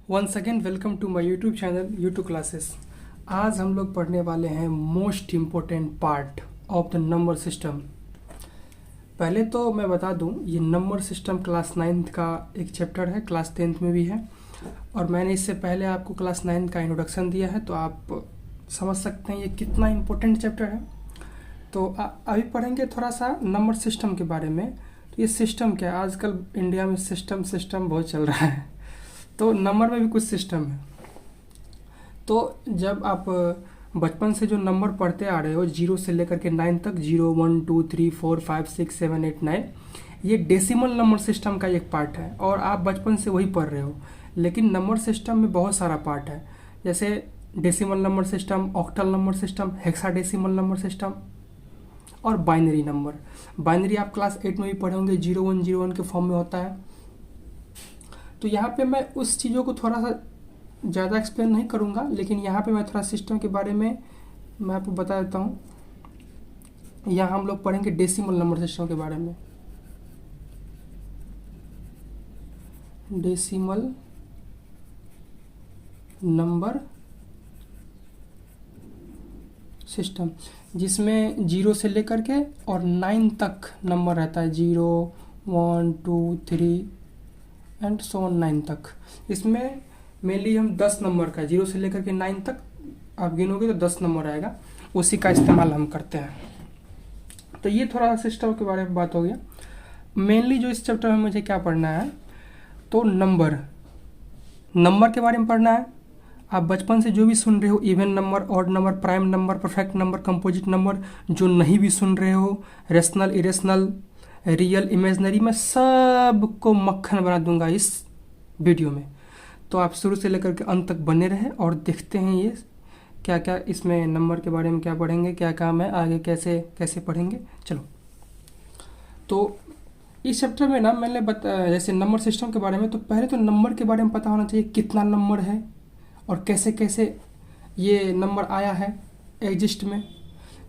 Once again welcome to my YouTube channel YouTube classes. आज हम लोग पढ़ने वाले हैं most important part of the number system. पहले तो मैं बता दूं, ये नंबर सिस्टम क्लास 9th का एक चैप्टर है, क्लास 10th में भी है। और मैंने इससे पहले आपको क्लास 9th का इंट्रोडक्शन दिया है, तो आप समझ सकते हैं ये कितना इम्पोर्टेंट चैप्टर है। तो अभी पढ़ेंगे थोड़ा सा नंबर सिस्टम के बारे में। तो ये सिस्टम क्या है, आजकल इंडिया में सिस्टम बहुत चल रहा है, तो नंबर में भी कुछ सिस्टम है। तो जब आप बचपन से जो नंबर पढ़ते आ रहे हो 0 से लेकर के 9 तक, 0 1 2 3 4 5 6 7 8 9, ये डेसिमल नंबर सिस्टम का एक पार्ट है और आप बचपन से वही पढ़ रहे हो। लेकिन नंबर सिस्टम में बहुत सारा पार्ट है, जैसे decimal number system, octal number system, hexadecimal number system और बाइनरी नंबर। बाइनरी आप क्लास 8 में भी पढ़े होंगे, 0101 के फॉर्म में होता है। तो यहाँ पे मैं उस चीज़ों को थोड़ा सा ज़्यादा एक्सप्लेन नहीं करूँगा, लेकिन यहाँ पे मैं थोड़ा सिस्टम के बारे में मैं आपको बता देता हूँ। यहाँ हम लोग पढ़ेंगे डेसिमल नंबर सिस्टम के बारे में। डेसिमल नंबर सिस्टम, जिसमें 0 से लेकर के और 9 तक नंबर रहता है, 0 1 2 3 एंड सो ऑन 9 तक। इसमें मेनली हम 10 नंबर का, 0 से लेकर के 9 तक आप गिनोगे तो 10 नंबर आएगा, उसी का इस्तेमाल हम करते हैं। तो ये थोड़ा सिस्टम के बारे में बात हो गया। मेनली जो इस चैप्टर में मुझे क्या पढ़ना है, तो नंबर के बारे में पढ़ना है। आप बचपन से जो भी सुन रहे हो, even number, odd number, prime number, perfect number, composite number, जो नहीं भी सुन रहे हो, रेशनल, इरेशनल, रियल, इमेजनरी, मैं सबको मक्खन बना दूंगा इस वीडियो में। तो आप शुरू से लेकर के अंत तक बने रहे और देखते हैं ये क्या क्या इसमें नंबर के बारे में क्या पढ़ेंगे, क्या काम है, आगे कैसे कैसे पढ़ेंगे। चलो, तो इस चैप्टर में ना मैंने जैसे नंबर सिस्टम के बारे में, तो पहले तो नंबर के बारे में पता होना चाहिए, कितना नंबर है और कैसे कैसे ये नंबर आया है एग्जिस्ट में।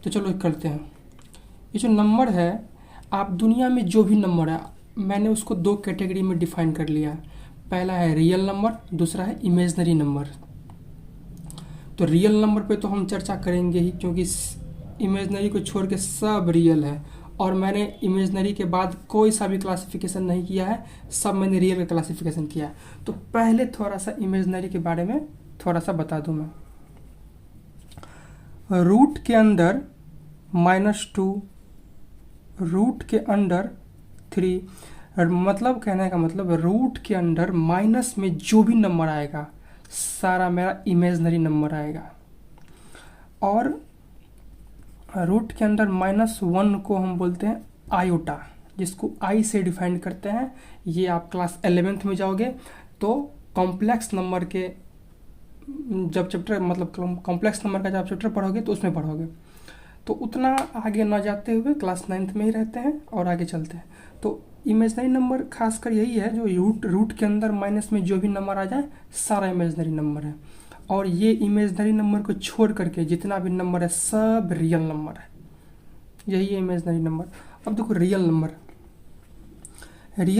तो चलो करते हैं। ये जो नंबर है, आप दुनिया में जो भी नंबर है, मैंने उसको 2 कैटेगरी में डिफाइन कर लिया है। पहला है रियल नंबर, दूसरा है इमेजनरी नंबर। तो रियल नंबर पे तो हम चर्चा करेंगे ही, क्योंकि इमेजनरी को छोड़ के सब रियल है, और मैंने इमेजनरी के बाद कोई सा भी क्लासिफिकेशन नहीं किया है, सब मैंने रियल का क्लासिफिकेशन किया है। तो पहले थोड़ा सा इमेजनरी के बारे में थोड़ा सा बता दूं मैं। रूट के अंदर -2, रूट के अंडर 3, मतलब कहने का मतलब रूट के अंदर माइनस में जो भी नंबर आएगा सारा मेरा इमेजनरी नंबर आएगा। और रूट के अंदर -1 को हम बोलते हैं आयोटा, जिसको आई से डिफाइन करते हैं। ये आप क्लास 11th में जाओगे तो कॉम्प्लेक्स नंबर के जब चैप्टर, मतलब कॉम्प्लेक्स नंबर का जब चैप्टर पढ़ोगे तो उसमें पढ़ोगे। तो उतना आगे ना जाते हुए क्लास 9th में ही रहते हैं और आगे चलते हैं। तो इमेजनरी नंबर खासकर यही है, जो रूट के अंदर माइनस में जो भी नंबर आ जाए सारा इमेजनरी नंबर है। और ये इमेजनरी नंबर को छोड़ करके जितना भी नंबर है सब रियल नंबर है, यही है इमेजनरी नंबर। अब देखो रियल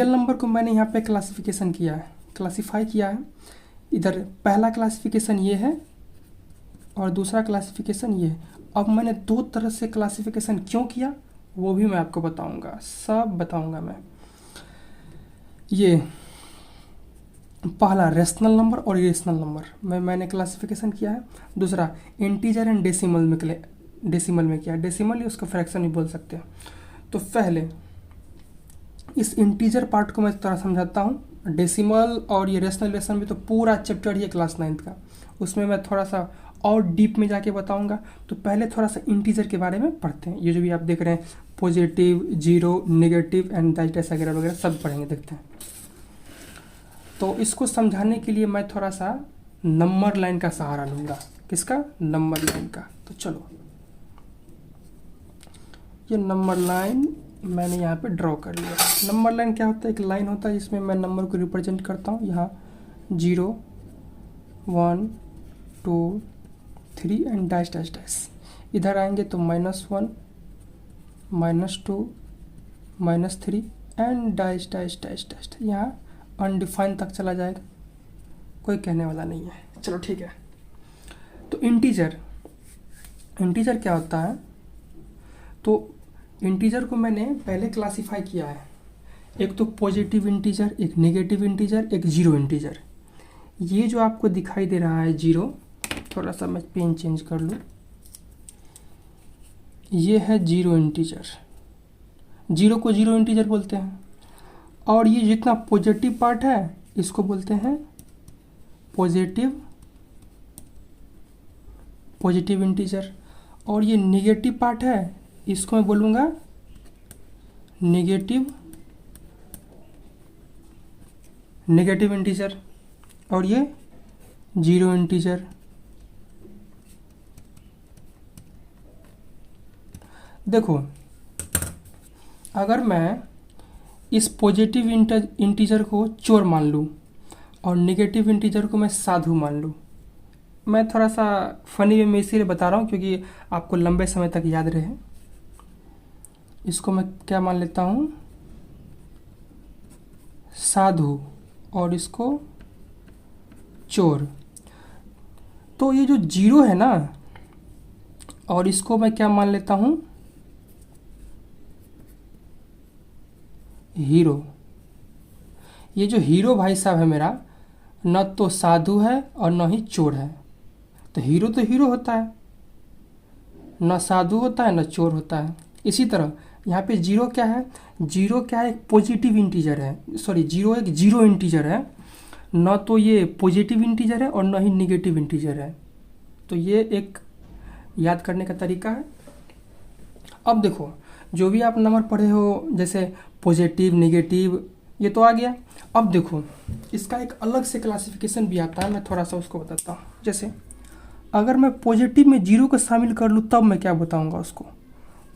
नंबर को मैंने यहाँ पे क्लासिफाई किया है। इधर पहला क्लासिफिकेशन ये है और दूसरा क्लासिफिकेशन ये है। अब मैंने 2 तरह से क्लासिफिकेशन क्यों किया वो भी मैं आपको बताऊंगा, सब बताऊंगा मैं। ये पहला रेशनल नंबर और इरेशनल नंबर मैंने क्लासिफिकेशन किया है। दूसरा इंटीजर एंड डेसिमल में किया। डेसिमल उसका फ्रैक्शन भी बोल सकते हैं। तो पहले इस इंटीजर पार्ट को मैं थोड़ा समझाता हूँ। डेसिमल और ये रेशनल में तो पूरा चैप्टर ही है क्लास 9th का, उसमें मैं थोड़ा सा और डीप में जाके बताऊंगा। तो पहले थोड़ा सा इंटीजर के बारे में पढ़ते हैं। ये जो भी आप देख रहे हैं, पॉजिटिव, 0, नेगेटिव एंड दैट वगैरह वगैरह सब पढ़ेंगे, देखते हैं। तो इसको समझाने के लिए मैं थोड़ा सा नंबर लाइन का सहारा लूँगा। किसका? नंबर लाइन का। तो चलो, ये नंबर लाइन मैंने यहाँ पे ड्रॉ कर लिया। नंबर लाइन क्या होता है? एक लाइन होता है जिसमें मैं नंबर को रिप्रेजेंट करता हूँ। यहाँ 0 1 2 3 एंड डैश डैश डैश। इधर आएंगे तो -1 -2 -3 and dash dash dash dash. यहाँ अनडिफाइंड तक चला जाएगा, कोई कहने वाला नहीं है। चलो ठीक है। तो इंटीजर क्या होता है? तो इंटीजर को मैंने पहले क्लासीफाई किया है, एक तो पॉजिटिव इंटीजर, एक नेगेटिव इंटीजर, एक जीरो इंटीजर। ये जो आपको दिखाई दे रहा है जीरो, थोड़ा सा मैं पेन चेंज कर लूँ, ये है जीरो इंटीजर। जीरो को जीरो इंटीजर बोलते हैं। और ये जितना पॉजिटिव पार्ट है इसको बोलते हैं पॉजिटिव इंटीजर, और ये नेगेटिव पार्ट है इसको मैं बोलूँगा नेगेटिव इंटीजर, और ये जीरो इंटीजर। देखो, अगर मैं इस पॉजिटिव इंटीजर को चोर मान लूँ और नेगेटिव इंटीजर को मैं साधु मान लूँ, मैं थोड़ा सा फनी वे में इसीलिए बता रहा हूँ क्योंकि आपको लंबे समय तक याद रहे। इसको मैं क्या मान लेता हूँ? साधु, और इसको चोर। तो ये जो जीरो है ना, और इसको मैं क्या मान लेता हूँ? हीरो। ये जो हीरो भाई साहब है मेरा, न तो साधु है और न ही चोर है। तो हीरो होता है, न साधु होता है न चोर होता है। इसी तरह यहाँ पे जीरो क्या है? जीरो क्या है? एक पॉजिटिव इंटीजर है, सॉरी जीरो एक जीरो इंटीजर है। न तो ये पॉजिटिव इंटीजर है और न ही नेगेटिव इंटीजर है। तो ये एक याद करने का तरीका है। अब देखो, जो भी आप नंबर पढ़े हो, जैसे पॉजिटिव, नेगेटिव, ये तो आ गया। अब देखो, इसका एक अलग से क्लासिफिकेशन भी आता है, मैं थोड़ा सा उसको बताता हूँ। जैसे अगर मैं पॉजिटिव में जीरो को शामिल कर लूँ तब मैं क्या बताऊँगा उसको?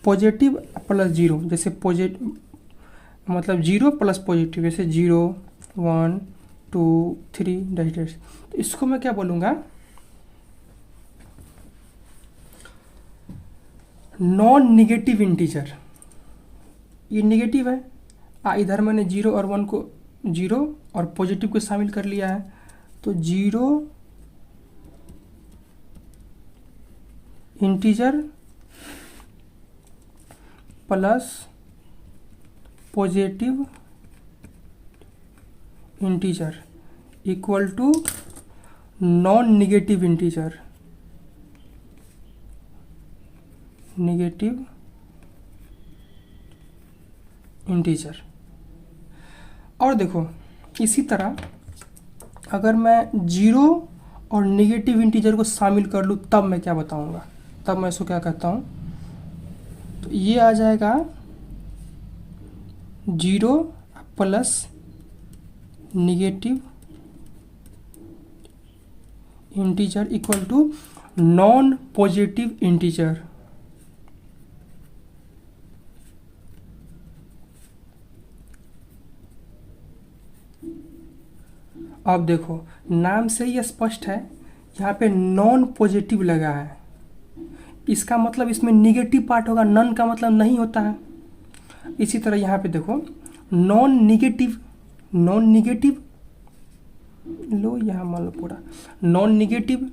पॉजिटिव प्लस जीरो, जैसे पॉजिटिव मतलब जीरो प्लस पॉजिटिव, जैसे 0 1 2 3 डैश डैश। तो इसको मैं क्या बोलूँगा? Non negative integer. ये निगेटिव है, इधर मैंने जीरो और वन को, जीरो और पॉजिटिव को शामिल कर लिया है। तो zero integer plus positive integer equal to non negative integer. Negative integer. और देखो, इसी तरह अगर मैं जीरो और नेगेटिव इंटीजर को शामिल कर लूँ तब मैं क्या बताऊँगा? तब मैं इसको क्या कहता हूँ? तो ये आ जाएगा zero plus negative integer equal to non positive integer. अब देखो, नाम से ही स्पष्ट है, यहाँ पे नॉन पॉजिटिव लगा है, इसका मतलब इसमें निगेटिव पार्ट होगा। नॉन का मतलब नहीं होता है। इसी तरह यहाँ पे देखो, नॉन निगेटिव लो, यहाँ मान लो पूरा नॉन निगेटिव,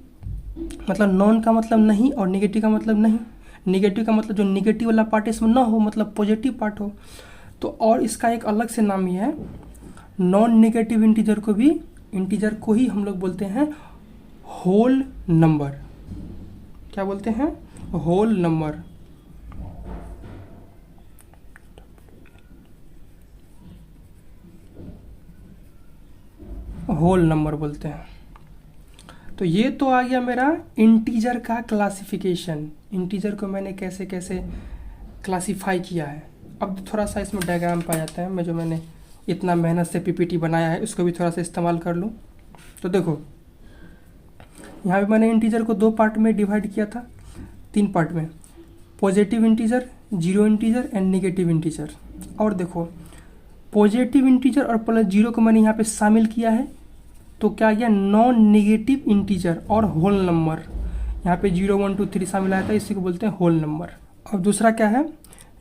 मतलब नॉन का मतलब नहीं और निगेटिव का मतलब नहीं। निगेटिव का मतलब जो निगेटिव वाला पार्ट इसमें ना हो, मतलब पॉजिटिव पार्ट हो। तो और इसका एक अलग से नाम ही है, नॉन निगेटिव इंटीजर को ही हम लोग बोलते हैं होल नंबर। क्या बोलते हैं? Whole number. होल नंबर बोलते हैं। तो ये तो आ गया मेरा इंटीजर का क्लासिफिकेशन। इंटीजर को मैंने कैसे कैसे क्लासिफाई किया है। अब थोड़ा सा इसमें डायग्राम पा जाता है, जो मैंने इतना मेहनत से पीपीटी बनाया है उसको भी थोड़ा सा इस्तेमाल कर लूँ। तो देखो, यहाँ पे मैंने इंटीजर को दो पार्ट में डिवाइड किया था, तीन पार्ट में, positive integer, zero integer and negative integer. और देखो, पॉजिटिव इंटीजर और प्लस जीरो को मैंने यहाँ पे शामिल किया है, तो क्या गया? नॉन नेगेटिव इंटीजर और होल नंबर। यहाँ पे 0 1 2 3 शामिल आया था, इसी को बोलते हैं होल नंबर। और दूसरा क्या है?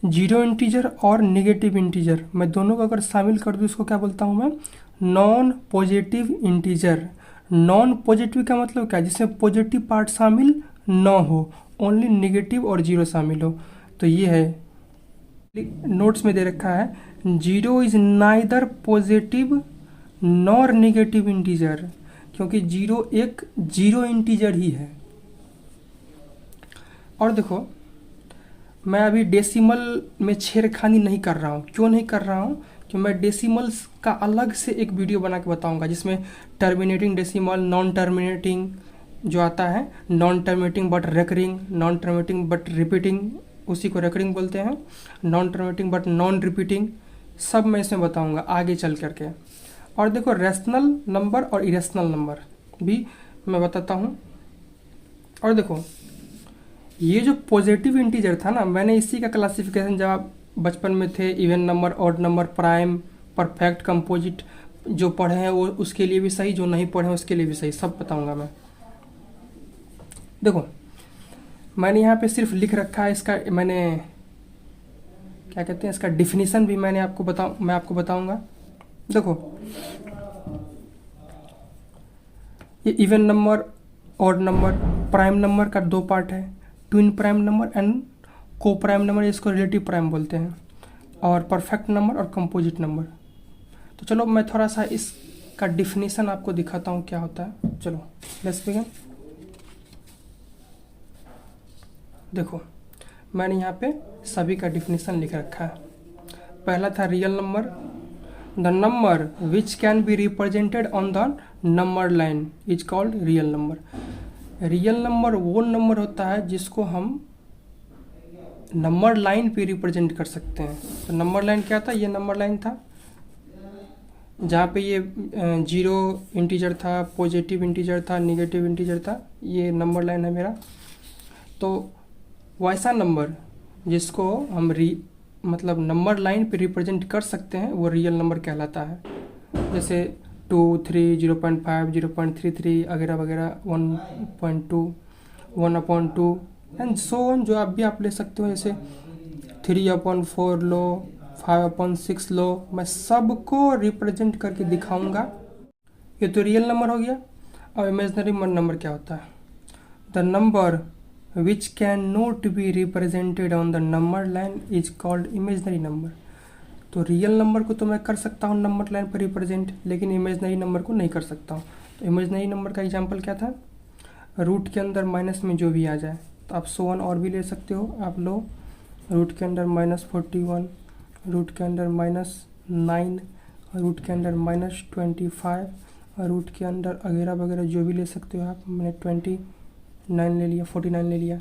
जीरो इंटीजर और नेगेटिव इंटीजर, मैं दोनों को अगर शामिल कर दूँ इसको क्या बोलता हूँ मैं? Non positive integer. Non positive का मतलब क्या है, जिसमें पॉजिटिव पार्ट शामिल ना हो, ओनली नेगेटिव और जीरो शामिल हो। तो ये है, नोट्स में दे रखा है zero is neither positive nor negative integer, क्योंकि जीरो एक जीरो इंटीजर ही है। और देखो, मैं अभी डेसिमल में छेड़खानी नहीं कर रहा हूँ। क्यों नहीं कर रहा हूँ? कि मैं डेसिमल्स का अलग से एक वीडियो बना के बताऊँगा, जिसमें टर्मिनेटिंग डेसिमल, नॉन टर्मिनेटिंग जो आता है, non terminating but recurring, non terminating but repeating, उसी को रेकरिंग बोलते हैं, non terminating but non repeating, सब मैं इसमें बताऊँगा आगे चल करके। और देखो, रैशनल नंबर और इरेशनल नंबर भी मैं बताता हूँ। और देखो, ये जो पॉजिटिव इंटीजर था ना, मैंने इसी का क्लासिफिकेशन जब आप बचपन में थे, even number, odd number, prime, perfect, composite, जो पढ़े हैं वो उसके लिए भी सही, जो नहीं पढ़े हैं उसके लिए भी सही, सब बताऊंगा मैं। देखो, मैंने यहाँ पे सिर्फ लिख रखा है, इसका मैंने क्या कहते हैं, इसका डिफिनीशन भी मैं आपको बताऊंगा। देखो, ये even number, odd number, prime number का दो पार्ट है, ट्विन प्राइम नंबर एंड को प्राइम नंबर, इसको रिलेटिव प्राइम बोलते हैं, और परफेक्ट नंबर और कंपोजिट नंबर। तो चलो मैं थोड़ा सा इसका डिफिनीशन आपको दिखाता हूँ क्या होता है। चलो लेट्स बिगिन। देखो, मैंने यहाँ पे सभी का डिफिनीशन लिख रखा है। पहला था real number, the number which can be represented on the number line is called real number. Real number वो नंबर होता है जिसको हम नंबर लाइन पे रिप्रेजेंट कर सकते हैं। तो नंबर लाइन क्या था? ये नंबर लाइन था जहाँ पे ये जीरो इंटीजर था, पॉजिटिव इंटीजर था, नेगेटिव इंटीजर था, ये नंबर लाइन है मेरा। तो वैसा नंबर जिसको हम मतलब नंबर लाइन पे रिप्रेजेंट कर सकते हैं वो रियल नंबर कहलाता है। जैसे 2, 3, 0.5, 0.33 वगैरह वगैरह, 1.2, 1/2 एंड सो ऑन, जो आप ले सकते हो। जैसे 3/4 लो, 5/6 लो, मैं सबको रिप्रेजेंट करके दिखाऊंगा। ये तो रियल नंबर हो गया। अब इमेजिनरी नंबर क्या होता है? The number which can not be represented on the number line is called imaginary number. तो रियल नंबर को तो मैं कर सकता हूँ नंबर लाइन पर रिप्रेजेंट, लेकिन इमेजिनरी नंबर को नहीं कर सकता हूँ। तो इमेजिनरी नंबर का एग्जांपल क्या था? रूट के अंदर माइनस में जो भी आ जाए। तो आप 100 और भी ले सकते हो। आप लो रूट के अंदर -41, रूट के अंदर -9, रूट के अंदर -25, रूट के अंदर वगैरह वगैरह जो भी ले सकते हो आप। मैंने 29 ले लिया, 49 ले लिया।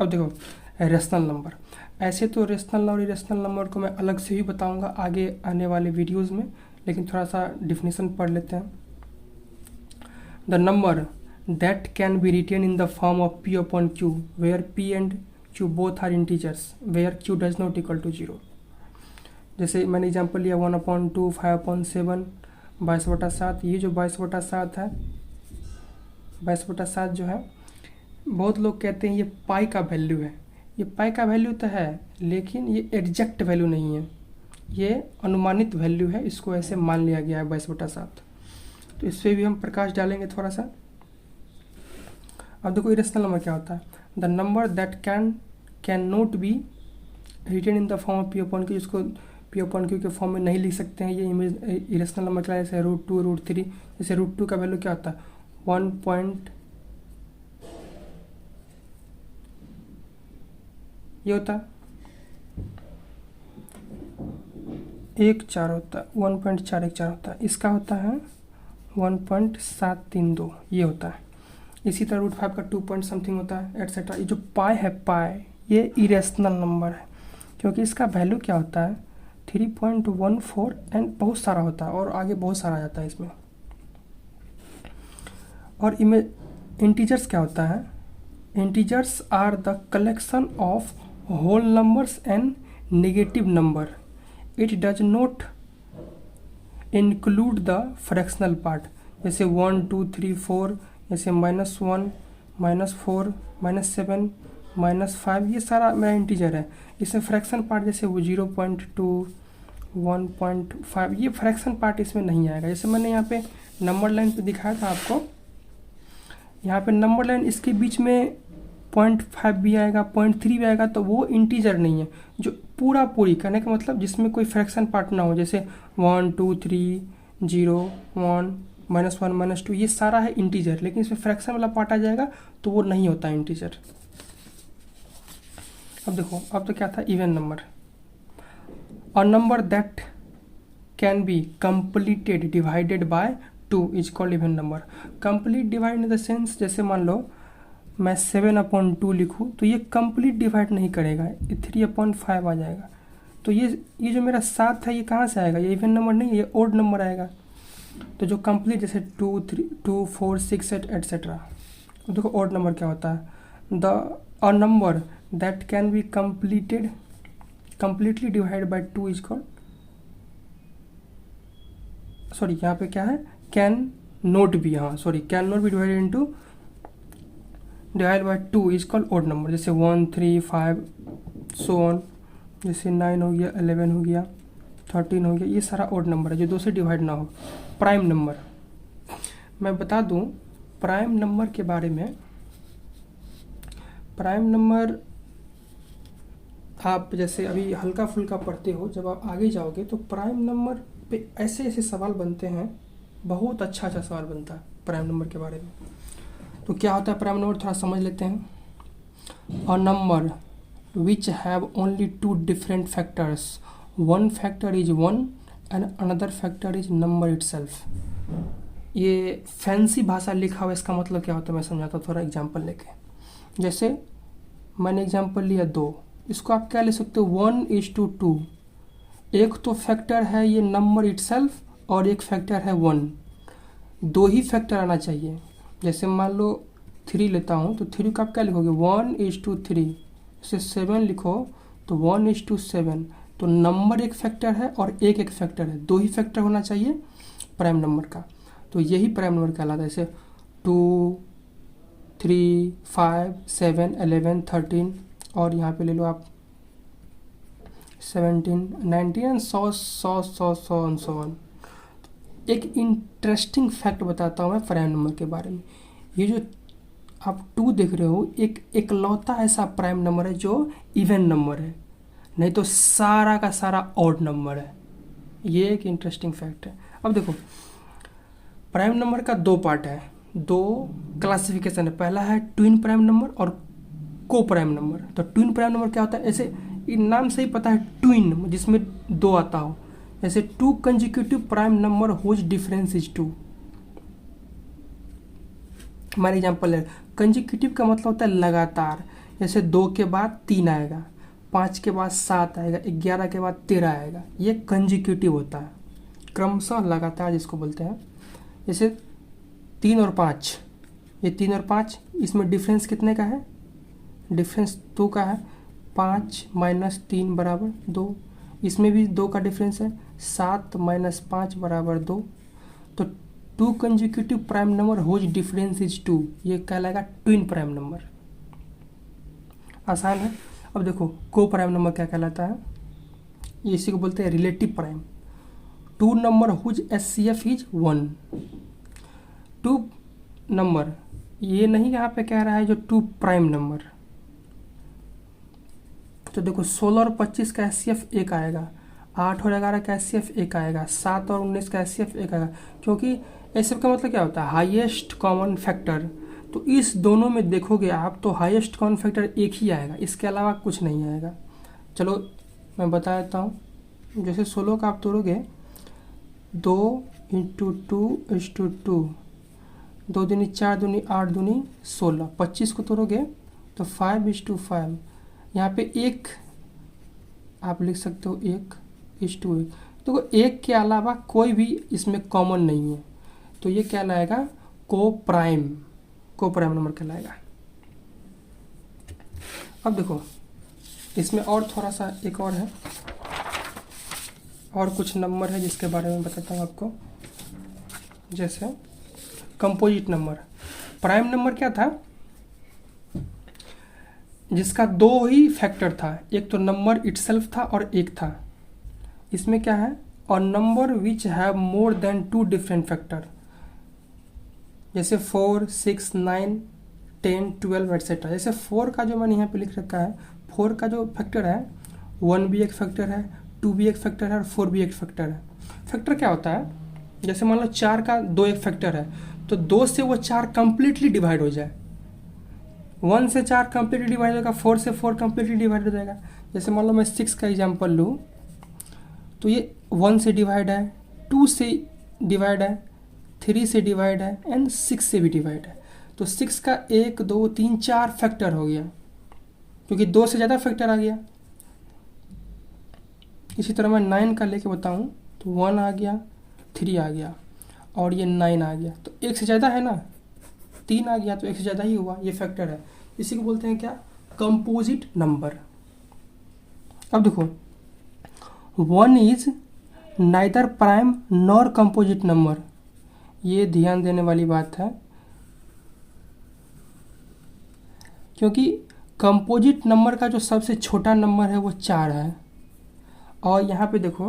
अब देखो, रेशनल नंबर। ऐसे तो रेशनल और इरेशनल नंबर को मैं अलग से ही बताऊंगा आगे आने वाले वीडियोस में, लेकिन थोड़ा सा डिफिनीशन पढ़ लेते हैं। The number that can be written in the form of p upon q where p and q both are integers where q does not equal to 0। जैसे मैंने एग्जांपल लिया 1/2, 5/7, 22/7। ये जो 22/7 है, 22/7 जो है, बहुत लोग कहते हैं ये पाई का वैल्यू है। ये पाई का वैल्यू तो है, लेकिन ये एग्जैक्ट वैल्यू नहीं है, ये अनुमानित वैल्यू है। इसको ऐसे मान लिया गया है 22/7। तो इस पर भी हम प्रकाश डालेंगे थोड़ा सा। अब देखो, इरेशनल नंबर क्या होता है? The number that can not be written in the form of P upon Q, जिसको पी अपॉन क्यू के फॉर्म में नहीं लिख सकते हैं, ये इरेशनल नंबर क्या है? जैसे √2, √3। जैसे √2 का वैल्यू क्या होता है? 1. ये होता है 1/4 होता है, 1.414 होता है। इसका होता है 1.732, ये होता है। इसी तरह √5 का 2 पॉइंट समथिंग होता है, एटसेट्रा। ये जो पाई है, पाई ये इरेशनल नंबर है, क्योंकि इसका वैल्यू क्या होता है? 3.14 एंड बहुत सारा होता है, और आगे बहुत सारा आ जाता है इसमें। और इंटीजर्स क्या होता है? Integers are the collection of whole numbers and negative number. It does not include the fractional part. जैसे 1, 2, 3, 4, जैसे -1, -4, -7, -5, ये सारा मेरा इंटीजर है। इसमें फ्रैक्शन पार्ट जैसे वो 0.2, 1.5, ये फ्रैक्शन पार्ट इसमें नहीं आएगा। जैसे मैंने यहाँ पे नंबर लाइन पे दिखाया था आपको यहाँ पे नंबर लाइन इसके बीच में 0.5 भी आएगा, 0.3 भी आएगा, तो वो इंटीजर नहीं है। जो पूरी कहने का मतलब जिसमें कोई फ्रैक्शन पार्ट ना हो, जैसे 1 2 3 0 1 -1 -2, ये सारा है इंटीजर, लेकिन इसमें फ्रैक्शन वाला पार्ट आ जाएगा तो वो नहीं होता इंटीजर। अब देखो, अब तो क्या था, even number. A number that can be completed divided by 2 is called even number. Complete divide in the sense, जैसे मान लो मैं 7/2 लिखूँ तो ये कंप्लीट डिवाइड नहीं करेगा, ये 3/5 आ जाएगा। तो ये जो मेरा 7 है ये कहाँ से आएगा, ये इवन नंबर नहीं, ये ओड नंबर आएगा। तो जो कंप्लीट, जैसे 2 3 2 4 6 8 एट्सेट्रा, तो देखो ओड नंबर क्या होता है, a number that can be completely divide by 2 is called, sorry यहाँ पे क्या है, कैन नोट बी, हाँ sorry, can not be divided into divide by 2 is called odd number. जैसे 1 3 5 सो ऑन, जैसे 9 हो गया, 11 हो गया, 13 हो गया, ये सारा ओड नंबर है जो 2 से डिवाइड ना हो। प्राइम नंबर, मैं बता दूं प्राइम नंबर के बारे में। प्राइम नंबर आप जैसे अभी हल्का फुल्का पढ़ते हो, जब आप आगे जाओगे तो प्राइम नंबर पे ऐसे ऐसे सवाल बनते हैं, बहुत अच्छा सवाल बनता है प्राइम नंबर के बारे में। तो क्या होता है प्राइम नंबर, थोड़ा समझ लेते हैं। A number which have only 2 different factors, one factor is 1 and another factor is number itself. ये फैंसी भाषा लिखा हुआ, इसका मतलब क्या होता है मैं समझाता हूँ थोड़ा एग्जांपल लेके। जैसे मैंने एग्जांपल लिया 2, इसको आप क्या ले सकते हो, 1:2। एक तो फैक्टर है ये नंबर इटसेल्फ और एक फैक्टर है 1, 2 ही फैक्टर आना चाहिए। जैसे मान लो 3 लेता हूँ तो 3 को आप क्या लिखोगे, 1:3। जैसे 7 लिखो तो 1:7। तो नंबर एक फैक्टर है और एक फैक्टर है, 2 ही फैक्टर होना चाहिए प्राइम नंबर का। तो यही प्राइम नंबर कहलाता है। जैसे 2 3 5 7 11 13, और यहाँ पे ले लो आप 17 19 एंड 100 एक इंटरेस्टिंग फैक्ट बताता हूँ मैं प्राइम नंबर के बारे में। ये जो आप 2 देख रहे हो, एक इकलौता ऐसा प्राइम नंबर है जो इवन नंबर है, नहीं तो सारा का सारा ऑड नंबर है। ये एक इंटरेस्टिंग फैक्ट है। अब देखो प्राइम नंबर का 2 पार्ट है, 2 क्लासिफिकेशन है। पहला है ट्विन प्राइम नंबर और को प्राइम नंबर। तो ट्विन प्राइम नंबर क्या होता है, ऐसे नाम से ही पता है ट्विन, जिसमें 2 आता हो। जैसे 2 consecutive prime number whose difference is 2। हमारे एग्जाम्पल है, कंजिक्यूटिव का मतलब होता है लगातार। जैसे 2 के बाद 3 आएगा, 5 के बाद 7 आएगा, 11 के बाद 13 आएगा, ये कंजिक्यूटिव होता है, क्रमशः लगातार जिसको बोलते हैं। जैसे 3 और 5, ये 3 और 5, इसमें डिफरेंस कितने का है, डिफरेंस 2 का है। 5 - 3 = 2, इसमें भी 2 का डिफरेंस है। 7 - 5 = 2। तो 2 consecutive prime number whose difference is 2, ये कहलाएगा ट्विन प्राइम नंबर। आसान है। अब देखो को प्राइम नंबर क्या कहलाता है, इसी को बोलते हैं relative prime. 2 number whose HCF is 1। 2 number, ये नहीं यहाँ पे कह रहा है जो 2 प्राइम नंबर। तो देखो 16 और 25 का HCF 1 आएगा, 8 और 11 का HCF 1 आएगा, 7 और 19 का HCF 1 आएगा, क्योंकि HCF का मतलब क्या होता है, हाईएस्ट कॉमन फैक्टर। तो इस दोनों में देखोगे आप तो हाईएस्ट कॉमन फैक्टर 1 ही आएगा, इसके अलावा कुछ नहीं आएगा। चलो मैं बता देता हूँ। जैसे 16 का आप तोड़ोगे 2 × 2 = 2, 2 दूनी 4 दूनी 8 दूनी 16। 25 को तोड़ोगे तो 5:5। यहाँ पे 1 आप लिख सकते हो, 1:1। तो 1 के अलावा कोई भी इसमें कॉमन नहीं है, तो ये क्या लाएगा, को प्राइम नंबर कहलाएगा। अब देखो इसमें और थोड़ा सा एक और है, और कुछ नंबर है जिसके बारे में बताता हूँ आपको। जैसे कंपोजिट नंबर। प्राइम नंबर क्या था, जिसका 2 ही फैक्टर था, एक तो नंबर इटसेल्फ था और एक था। इसमें क्या है, और number which have more than 2 different factor. जैसे 4, 6, 9, 10, 12 एट्सेट्रा। जैसे 4 का जो मैंने यहाँ पे लिख रखा है, 4 का जो फैक्टर है 1 भी एक फैक्टर है, 2 भी एक फैक्टर है और 4 भी एक फैक्टर है। फैक्टर क्या होता है, जैसे मान लो 4 का 2 एक फैक्टर है, तो 2 से वो 4 कंप्लीटली डिवाइड हो जाए, 1 से 4 कंप्लीटली डिवाइड होगा, 4 से 4 कंप्लीटली डिवाइड हो जाएगा। जैसे मान लो मैं 6 का एग्जांपल लूँ, तो ये 1 से डिवाइड है, 2 से डिवाइड है, 3 से डिवाइड है एंड 6 से भी डिवाइड है। तो 6 का 1, 2, 3, 4 फैक्टर हो गया, क्योंकि 2 से ज़्यादा फैक्टर आ गया। इसी तरह मैं 9 का लेके बताऊँ तो 1 आ गया, 3 आ गया और ये 9 आ गया, तो 1 से ज़्यादा है ना, 3 आ गया तो 1 से ज़्यादा ही हुआ, ये फैक्टर है। इसी को बोलते हैं क्या, कंपोजिट नंबर। अब देखो 1 is neither prime nor composite number, ये ध्यान देने वाली बात है, क्योंकि कंपोजिट नंबर का जो सबसे छोटा नंबर है वो 4 है। और यहाँ पे देखो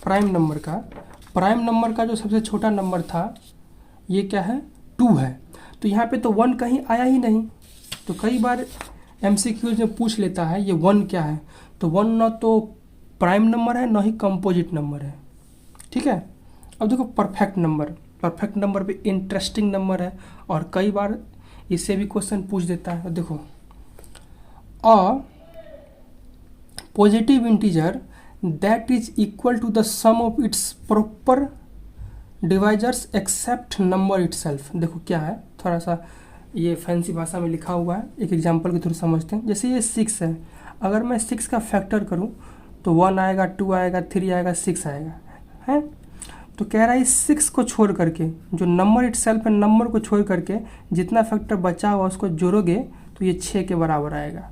प्राइम नंबर का जो सबसे छोटा नंबर था ये क्या है, 2 है। तो यहाँ पे तो 1 कहीं आया ही नहीं। तो कई बार MCQs में पूछ लेता है ये 1 क्या है, तो 1 ना तो प्राइम नंबर है ना ही कंपोजिट नंबर है। ठीक है। अब देखो परफेक्ट नंबर भी इंटरेस्टिंग नंबर है और कई बार इससे भी क्वेश्चन पूछ देता है। देखो a positive integer that is equal to the sum of its proper divisors except number itself. देखो क्या है, थोड़ा सा ये फैंसी भाषा में लिखा हुआ है, एक एग्जांपल के थ्रू समझते हैं। जैसे ये 6 है, अगर मैं 6 का फैक्टर करूं तो 1 आएगा, 2 आएगा, 3 आएगा, 6 आएगा, है। तो कह रहा है इस 6 को छोड़ करके, जो नंबर इटसेल्फ है, नंबर को छोड़ करके जितना फैक्टर बचा हुआ उसको जोड़ोगे तो ये 6 के बराबर आएगा।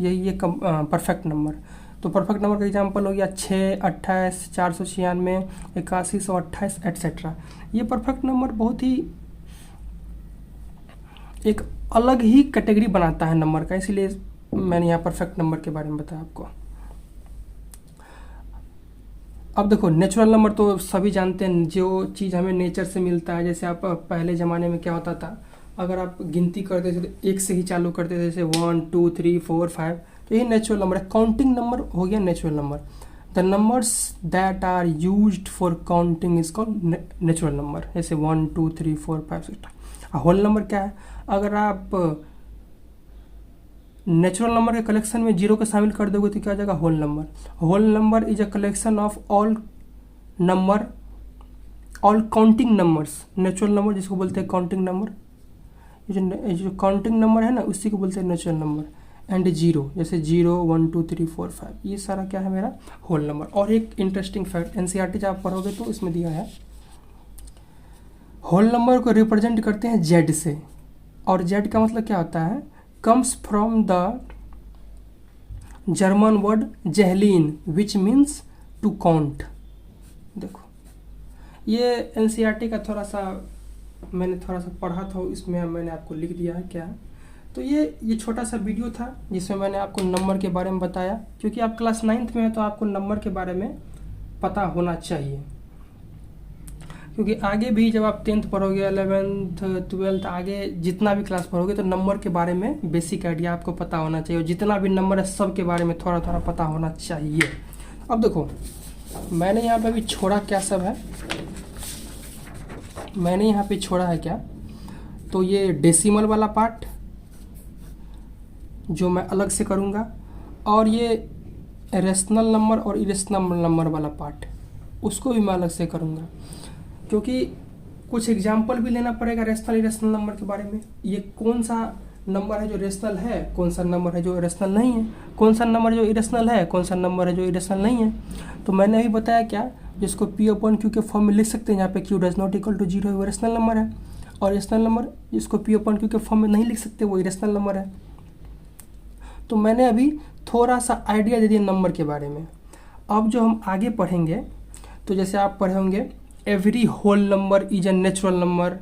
ये परफेक्ट नंबर। तो परफेक्ट नंबर का एग्जांपल हो गया 6, 28, 496, 8128 एट्सेट्रा। ये परफेक्ट नंबर बहुत ही एक अलग ही कैटेगरी बनाता है नंबर का, इसीलिए मैंने यहाँ परफेक्ट नंबर के बारे में बताया आपको। अब देखो नेचुरल नंबर तो सभी जानते हैं, जो चीज़ हमें नेचर से मिलता है। जैसे आप पहले ज़माने में क्या होता था, अगर आप गिनती करते थे तो 1 से ही चालू करते थे, जैसे 1, 2, 3, 4, 5, तो ये नेचुरल नंबर है। काउंटिंग नंबर हो गया natural number. The numbers that are used for counting is called natural number, जैसे 1, 2, 3, 4, 5, 6। होल नंबर क्या है, अगर आप नेचुरल नंबर के कलेक्शन में 0 को शामिल कर दोगे तो क्या हो जाएगा, whole number. Whole number is a collection of all counting numbers. Natural number जिसको बोलते हैं काउंटिंग नंबर, ये जो काउंटिंग नंबर है ना उसी को बोलते हैं नेचुरल नंबर। एंड 0, जैसे 0, 1, 2, 3, 4, 5, ये सारा क्या है मेरा होल नंबर। और एक इंटरेस्टिंग फैक्ट, NCERT जब आप पढ़ोगे तो इसमें दिया है, होल नंबर को रिप्रेजेंट करते हैं Z से, और Z का मतलब क्या होता है, comes from the German word जेहलिन विच मीन्स टू काउंट। देखो ये NCERT का मैंने थोड़ा सा पढ़ा था, इसमें मैंने आपको लिख दिया है क्या है। तो ये छोटा सा वीडियो था जिसमें मैंने आपको नंबर के बारे में बताया, क्योंकि आप क्लास 9th में है तो आपको नंबर के बारे में पता होना चाहिए, क्योंकि आगे भी जब आप 10th पढ़ोगे, 11th, 12th, आगे जितना भी क्लास पढ़ोगे तो नंबर के बारे में बेसिक आइडिया आपको पता होना चाहिए, और जितना भी नंबर है सब के बारे में थोड़ा थोड़ा पता होना चाहिए। अब देखो मैंने यहाँ पे अभी छोड़ा क्या सब है, मैंने यहाँ पे छोड़ा है क्या, तो ये डेसिमल वाला पार्ट जो मैं अलग से करूँगा, और ये रेशनल नंबर और इरेशनल नंबर वाला पार्ट उसको भी मैं अलग से करूँगा, क्योंकि कुछ एग्जाम्पल भी लेना पड़ेगा रेशनल इरेशनल नंबर के बारे में। ये कौन सा नंबर है जो रेशनल है, कौन सा नंबर है जो रेशनल नहीं है, कौन सा नंबर जो इरेशनल है, कौन सा नंबर है जो इरेशनल नहीं है। तो मैंने अभी बताया क्या, जिसको P/Q के फॉर्म में लिख सकते हैं, यहाँ पे Q does not equal to 0 वो रेशनल नंबर है, और रेशनल नंबर जिसको P/Q के फॉर्म में नहीं लिख सकते वो इरेशनल नंबर है। तो मैंने अभी थोड़ा सा आइडिया दे दिया नंबर के बारे में। अब जो हम आगे पढ़ेंगे, तो जैसे आप पढ़े होंगे every whole number is a natural number,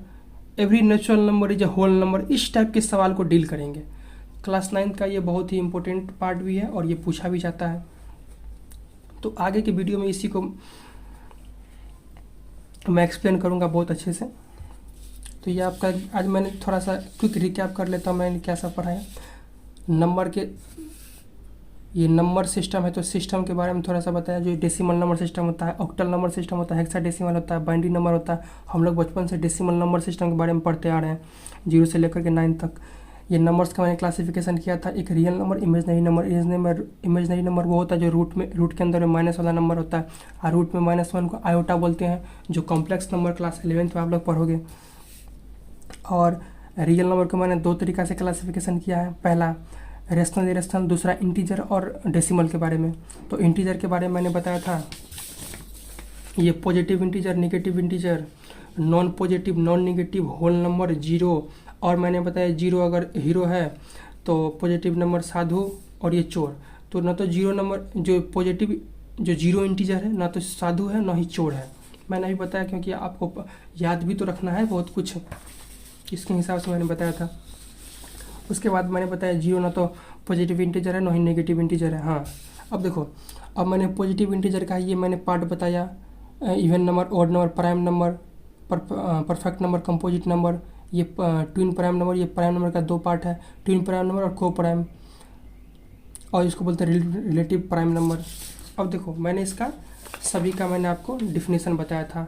every natural number is a whole number, इस टाइप के सवाल को डील करेंगे। क्लास 9th का ये बहुत ही इंपॉर्टेंट पार्ट भी है और ये पूछा भी जाता है। तो आगे के वीडियो में इसी को मैं एक्सप्लेन करूँगा बहुत अच्छे से। तो ये आपका आज मैंने थोड़ा सा क्विक रिकैप कर लेता हूँ मैंने क्या सब पढ़ाया। नंबर के ये नंबर सिस्टम है तो सिस्टम के बारे में थोड़ा सा बताया। जो डेसिमल नंबर सिस्टम होता है, ऑक्टल नंबर सिस्टम होता है, हेक्साडेसिमल होता है, बाइनरी नंबर होता है। हम लोग बचपन से डेसिमल नंबर सिस्टम के बारे में पढ़ते आ रहे हैं 0 से लेकर के 9 तक। ये नंबर्स का मैंने क्लासिफिकेशन किया था, एक real number, imaginary number. Imaginary number वो होता है जो रूट के अंदर में माइनस वाला नंबर होता है, और रूट में -1 को आयोटा बोलते हैं, जो कॉम्प्लेक्स नंबर क्लास 11th में आप लोग पढ़ोगे। और रियल नंबर को मैंने 2 तरीक़ा से क्लासिफिकेशन किया है। पहला रेशनल इरेशनल, दूसरा इंटीजर और डेसिमल के बारे में। तो इंटीजर के बारे में मैंने बताया था ये positive integer, negative integer, non positive, non negative, whole number, zero. और मैंने बताया जीरो अगर हीरो है तो पॉजिटिव नंबर साधु और ये चोर। तो ना तो जीरो नंबर जो पॉजिटिव जो जीरो इंटीजर है ना तो साधु है ना ही चोर है। मैंने अभी बताया क्योंकि आपको याद भी तो रखना है बहुत कुछ, इसके हिसाब से मैंने बताया था। उसके बाद मैंने बताया जीरो ना तो पॉजिटिव इंटीजर है ना ही नेगेटिव इंटीजर है। हाँ, अब देखो, अब मैंने पॉजिटिव इंटीजर का ये मैंने पार्ट बताया, even number, odd number, prime number, perfect number, composite number, ये ट्विन प्राइम नंबर। ये प्राइम नंबर का 2 पार्ट है, ट्विन प्राइम नंबर और को प्राइम, और इसको बोलते हैं रिलेटिव प्राइम नंबर। अब देखो, मैंने इसका सभी का मैंने आपको डिफिनेशन बताया था।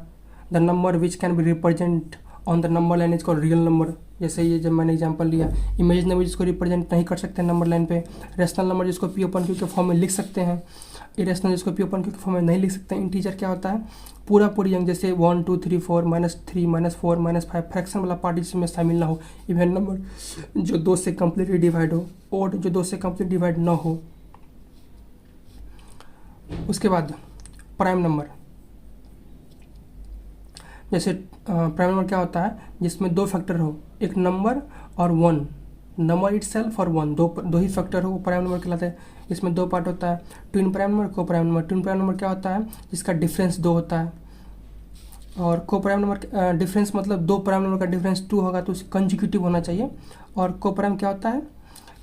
The number which can be represent on the number line is called real number. जैसे ये जब मैंने एग्जांपल लिया, इमेज नंबर जिसको रिप्रेजेंट नहीं कर सकते नंबर लाइन पे, रेशनल नंबर जिसको पी ओपन क्यू के फॉर्म में लिख सकते हैं, इरेशनल जिसको पी ओपन क्यू के फॉर्म में नहीं लिख सकते। इंटीजर क्या होता है, पूरी अंक, जैसे 1 2 3 4 -3 -4 -5, फ्रैक्शन वाला पार्ट जिसमें शामिल ना हो। इवन नंबर जो 2 से कम्प्लीटली डिवाइड हो, ऑड जो 2 से कम्प्लीट डिवाइड ना हो। उसके बाद प्राइम नंबर, जैसे प्राइम नंबर क्या होता है जिसमें 2 फैक्टर हो, एक नंबर और 1, नंबर इटसेल्फ और 1, दो ही फैक्टर हो, वो प्राइम नंबर कहलाता है। इसमें 2 पार्ट होता है, ट्विन प्राइम नंबर, को prime number. Twin prime number क्या होता है जिसका डिफरेंस 2 होता है, और को प्राइम नंबर डिफरेंस मतलब 2 प्राइम नंबर का डिफरेंस 2 होगा तो उसे कंजिक्यूटिव होना चाहिए। और को प्राइम क्या होता है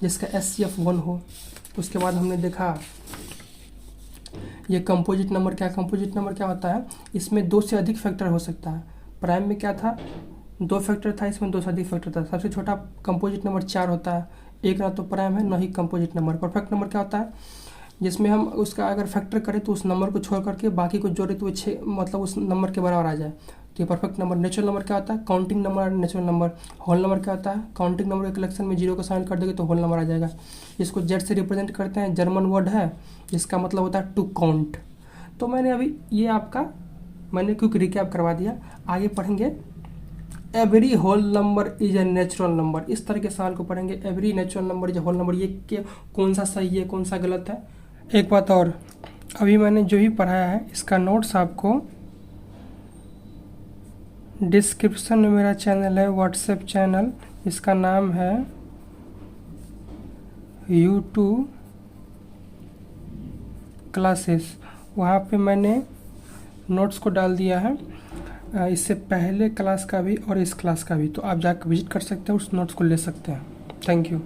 जिसका SCF 1 हो। उसके बाद हमने देखा ये कंपोजिट नंबर क्या है। कंपोजिट नंबर क्या होता है, इसमें 2 से अधिक फैक्टर हो सकता है। प्राइम में क्या था, 2 फैक्टर था, इसमें 2 से अधिक फैक्टर था। सबसे छोटा कंपोजिट नंबर 4 होता है, एक ना तो प्राइम है ना ही कंपोजिट नंबर। परफेक्ट नंबर क्या होता है जिसमें हम उसका अगर फैक्टर करें तो उस नंबर को छोड़ करके बाकी को जोड़े तो वो 6 मतलब उस नंबर के बराबर आ जाए, तो ये परफेक्ट नंबर। नेचुरल नंबर क्या होता है, counting number, natural number. Whole number क्या होता है, काउंटिंग नंबर के कलेक्शन में 0 को शामिल कर देंगे तो होल नंबर आ जाएगा। इसको जेड से रिप्रेजेंट करते हैं, जर्मन वर्ड है जिसका मतलब होता है टू काउंट। तो मैंने अभी ये आपका मैंने क्विक रिकैप करवा दिया। आगे पढ़ेंगे every whole number is a natural number. इस तरह के सवाल को पढ़ेंगे, every natural number is a whole number. ये कौन सा सही है कौन सा गलत है। एक बात और, अभी मैंने जो भी पढ़ाया है इसका नोट्स आपको डिस्क्रिप्शन में मेरा चैनल है, व्हाट्सएप चैनल, इसका नाम है YouTube क्लासेस। वहाँ पे मैंने नोट्स को डाल दिया है, इससे पहले क्लास का भी और इस क्लास का भी। तो आप जाकर विजिट कर सकते हैं, उस नोट्स को ले सकते हैं। Thank you.